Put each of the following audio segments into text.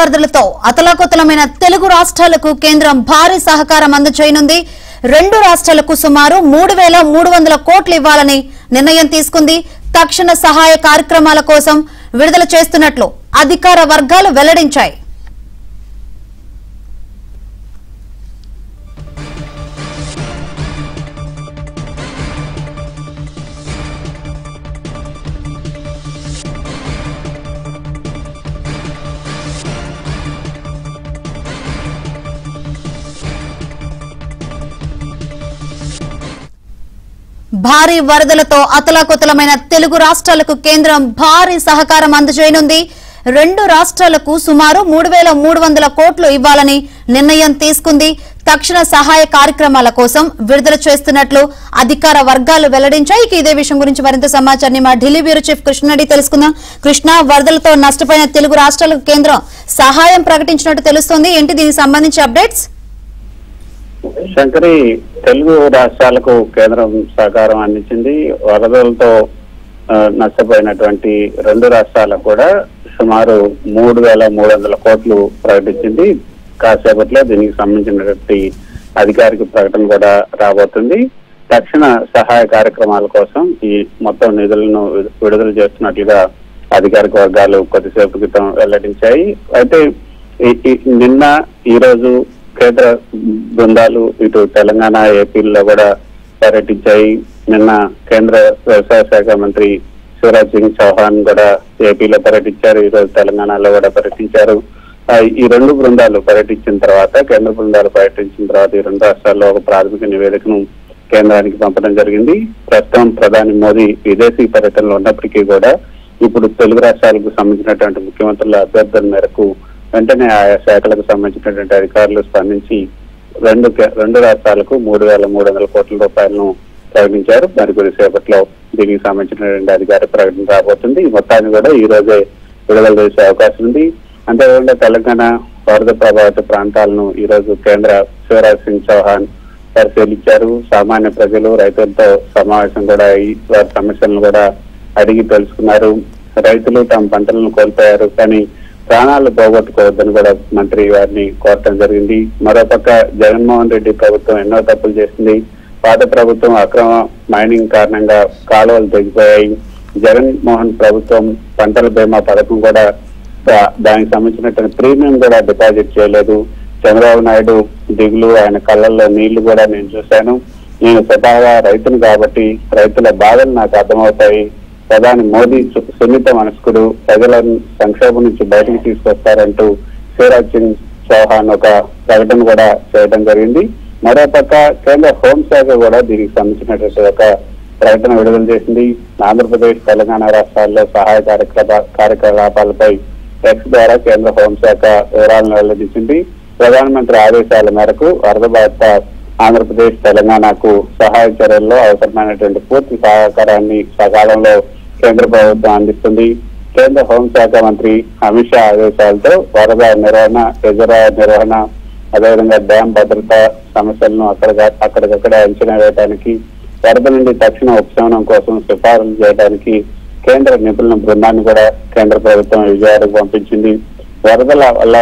వరదలతో అతలాకుతలమైన తెలుగు రాష్ట్రాలకు కేంద్రం భారీ సహకారం అందజేయనుంది. 2 రాష్ట్రాలకు సుమారు 3,300 కోట్లు ఇవ్వాలని నిర్ణయం తీసుకుంది. తక్షణ సహాయ కార్యక్రమాల కోసం విడుదల చేస్తున్నట్లు అధికార వర్గాలు వెల్లడించాయి. భారీ వరదలతో అతలాకుతలమైన తెలుగు రాష్ట్రాలకు కేంద్రం భారీ సహకారం అందజేయనుంది. 2 రాష్ట్రాలకు సుమారు 3,300 కోట్లు ఇవ్వాలని నిర్ణయం తీసుకుంది. తక్షణ సహాయ కార్యక్రమాల కోసం విడుదల చేస్తున్నట్లు అధికార వర్గాలు వెల్లడించాయి. ఇదే విషయం గురించి మరింత సమాచారాన్ని మా ఢిల్లీ బ్యూరో చీఫ్ కృష్ణ అడిగి తెలుసుకుందాం. కృష్ణ, వరదలతో నష్టపోయిన తెలుగు రాష్ట్రాలకు కేంద్రం సహాయం ప్రకటించినట్టు తెలుస్తోంది. ఏంటి దీనికి సంబంధించి అప్డేట్స్? శంకరి, తెలుగు రాష్ట్రాలకు కేంద్రం సహకారం అందించింది. వరదలతో నష్టపోయినటువంటి 2 రాష్ట్రాలకు కూడా సుమారు 3,300 కోట్లు ప్రకటించింది. కాసేపట్లో దీనికి సంబంధించినటువంటి అధికారిక ప్రకటన కూడా రాబోతుంది. తక్షణ సహాయ కార్యక్రమాల కోసం ఈ మొత్తం నిధులను విడుదల చేస్తున్నట్లుగా అధికారిక వర్గాలు కొద్దిసేపు క్రితం వెల్లడించాయి. అయితే నిన్న ఈ రోజు కేంద్ర బృందాలు ఇటు తెలంగాణ, ఏపీలో కూడా పర్యటించాయి. నిన్న కేంద్ర వ్యవసాయ శాఖ మంత్రి శివరాజ్ సింగ్ చౌహాన్ కూడా ఏపీలో పర్యటించారు. ఈ రోజు తెలంగాణలో కూడా పర్యటించారు. ఈ 2 బృందాలు పర్యటించిన తర్వాత, కేంద్ర బృందాలు పర్యటించిన తర్వాత ఈ 2 రాష్ట్రాల్లో ఒక ప్రాథమిక నివేదికను కేంద్రానికి పంపడం జరిగింది. ప్రస్తుతం ప్రధాని మోదీ విదేశీ పర్యటనలో ఉన్నప్పటికీ కూడా ఇప్పుడు తెలుగు రాష్ట్రాలకు సంబంధించినటువంటి ముఖ్యమంత్రుల అభ్యర్థన మేరకు వెంటనే ఆయా శాఖలకు సంబంధించినటువంటి అధికారులు స్పందించి 2 రాష్ట్రాలకు 3,300 కోట్ల రూపాయలను ప్రకటించారు. మరి కొద్దిసేపట్లో దీనికి సంబంధించినటువంటి అధికార ప్రకటన రాబోతుంది. ఈ మొత్తాన్ని కూడా ఈ రోజే విడుదల చేసే అవకాశం ఉంది. అంతేకాకుండా తెలంగాణ వరద ప్రభావిత ప్రాంతాలను ఈ రోజు కేంద్ర శివరాజ్ సింగ్ చౌహాన్ పరిశీలించారు. సామాన్య ప్రజలు, రైతులతో సమావేశం కూడా వారి సమస్యలను కూడా అడిగి తెలుసుకున్నారు. రైతులు తమ పంటలను కోల్పోయారు, కానీ ప్రాణాలు పోగొట్టుకోవద్దని కూడా మంత్రి వారిని కోరటం జరిగింది. మరోపక్క జగన్మోహన్ రెడ్డి ప్రభుత్వం ఎన్నో తప్పులు చేసింది. పాత ప్రభుత్వం అక్రమ మైనింగ్ కారణంగా కాలువలు తెగిపోయాయి. జగన్మోహన్ ప్రభుత్వం పంటల బీమా పథకం కూడా దానికి సంబంధించినటువంటి ప్రీమియం కూడా డిపాజిట్ చేయలేదు. చంద్రబాబు నాయుడు దిగులు, ఆయన కళ్ళల్లో నీళ్లు కూడా నేను చూశాను. నేను స్వతహాగా రైతును కాబట్టి రైతుల బాధలు నాకు అర్థమవుతాయి. ప్రధాని మోదీ సున్నిత మనస్కుడు, ప్రజల సంక్షోభం నుంచి బయటకు తీసుకొస్తారంటూ శివరాజ్ సింగ్ చౌహాన్ ఒక ప్రకటన కూడా చేయడం జరిగింది. మరోపక్క కేంద్ర హోంశాఖ కూడా దీనికి సంబంధించినటువంటి ఒక ప్రకటన విడుదల చేసింది. ఆంధ్రప్రదేశ్, తెలంగాణ రాష్ట్రాల్లో సహాయ కార్యకలాపాలపై ఎక్స్ ద్వారా కేంద్ర హోంశాఖ వివరాలను వెల్లడించింది. ప్రధానమంత్రి ఆదేశాల మేరకు వరద బాధిత ఆంధ్రప్రదేశ్, తెలంగాణకు సహాయ చర్యల్లో అవసరమైనటువంటి పూర్తి సహకారాన్ని సకాలంలో కేంద్ర ప్రభుత్వం అందిస్తుంది. కేంద్ర హోంశాఖ మంత్రి అమిత్ షా ఆదేశాలతో వరద నిర్వహణ, రిజర్వాయర్ నిర్వహణ, అదేవిధంగా డ్యాం భద్రత సమస్యలను అక్కడికక్కడ అంచనా వేయడానికి, వరద నుండి తక్షణ ఉపశమనం కోసం సిఫారసు చేయడానికి కేంద్ర నిపుణుల బృందాన్ని కూడా కేంద్ర ప్రభుత్వం విజయవాడకు పంపించింది. వరదల వల్ల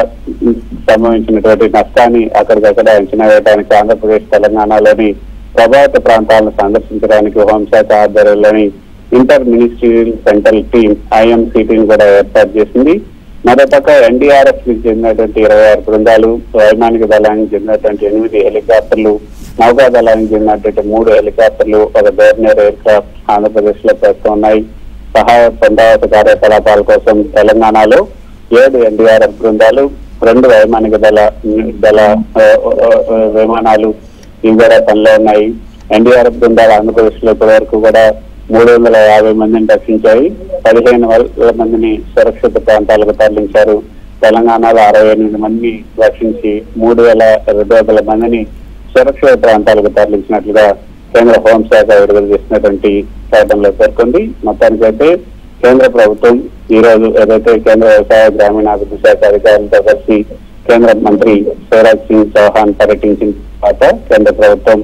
సంభవించినటువంటి నష్టాన్ని అక్కడికక్కడ అంచనా వేయడానికి ఆంధ్రప్రదేశ్, తెలంగాణలోని ప్రభావిత ప్రాంతాలను సందర్శించడానికి హోంశాఖ ఆధ్వర్యంలోని ఇంటర్ మినిస్ట్రియల్ సెంట్రల్ టీమ్ IMCTని కూడా ఏర్పాటు చేసింది. మరోపక్క NDRF కి చెందినటువంటి 26 బృందాలు, వైమానిక దళానికి చెందినటువంటి 8 హెలికాప్టర్లు, నౌకా దళానికి చెందినటువంటి 3 హెలికాప్టర్లు, ఒక డోర్నియర్ ఎయిర్ క్రాఫ్ట్ ఆంధ్రప్రదేశ్ లో ప్రస్తుతం ఉన్నాయి. సహాయ పునరావృత కార్యకలాపాల కోసం తెలంగాణలో 7 NDRF బృందాలు, 2 వైమానిక దళ విమానాలు ఇవి కూడా పనిలో ఉన్నాయి. NDRF బృందాలు ఆంధ్రప్రదేశ్ లో ఇప్పటి వరకు కూడా 350 మందిని రక్షించాయి. 15,000 మందిని సురక్షిత ప్రాంతాలకు తరలించారు. తెలంగాణలో 68 మందిని రక్షించి 3,200 మందిని సురక్షిత ప్రాంతాలకు తరలించినట్లుగా కేంద్ర హోంశాఖ విడుదల చేసినటువంటి ప్రకటనలో పేర్కొంది. మొత్తానికైతే కేంద్ర ప్రభుత్వం ఈ రోజు ఏదైతే కేంద్ర వ్యవసాయ గ్రామీణాభివృద్ధి శాఖ అధికారులతో కలిసి కేంద్ర మంత్రి శివరాజ్ సింగ్ చౌహాన్ పర్యటించిన తర్వాత కేంద్ర ప్రభుత్వం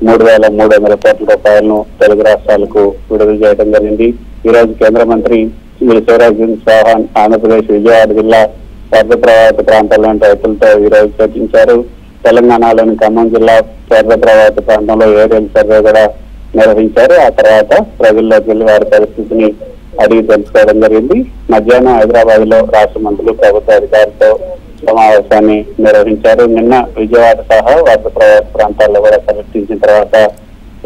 3,300 కోట్ల రూపాయలను తెలుగు రాష్ట్రాలకు విడుదల చేయడం జరిగింది. ఈ రోజు కేంద్ర మంత్రి శివరాజ్ సింగ్ చౌహాన్ ఆంధ్రప్రదేశ్ విజయవాడ జిల్లా వరద ప్రభావిత ప్రాంతాల్లోని రైతులతో ఈ రోజు చర్చించారు. తెలంగాణలోని ఖమ్మం జిల్లా వరద ప్రభావిత ప్రాంతంలో ఏరియల్ సర్వే కూడా నిర్వహించారు. ఆ తర్వాత ప్రజల్లోకి వెళ్లి వారి పరిస్థితిని అడిగి తెలుసుకోవడం జరిగింది. మధ్యాహ్నం హైదరాబాద్ లో రాష్ట్ర మంత్రులు, ప్రభుత్వ అధికారులతో సమావేశాన్ని నిర్వహించారు. నిన్న విజయవాడ సహా వరద ప్రభావిత ప్రాంతాల్లో కూడా పర్యటించిన తర్వాత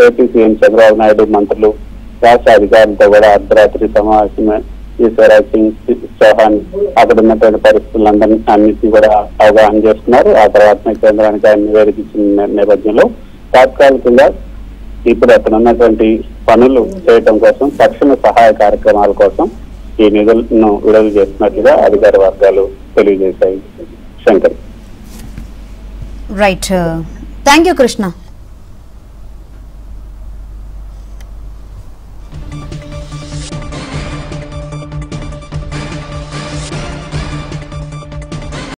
ఏపీ సీఎం చంద్రబాబు నాయుడు, మంత్రులు, రాష్ట్ర అధికారులతో కూడా అర్ధరాత్రి సమావేశమే శివరాజ్ సింగ్ చౌహాన్ అక్కడ ఉన్నటువంటి పరిస్థితులందరినీ కూడా అవగాహన చేస్తున్నారు. ఆ తర్వాత కేంద్రానికి ఆయన నివేదించిన నేపథ్యంలో తాత్కాలికంగా ఇప్పుడు అతను ఉన్నటువంటి పనులు చేయటం కోసం తక్షణ సహాయ కార్యక్రమాల కోసం ఈ నిధులను విడుదల చేస్తున్నట్లుగా అధికార వర్గాలు తెలియజేశాయి. Shankar. Right, thank you Krishna.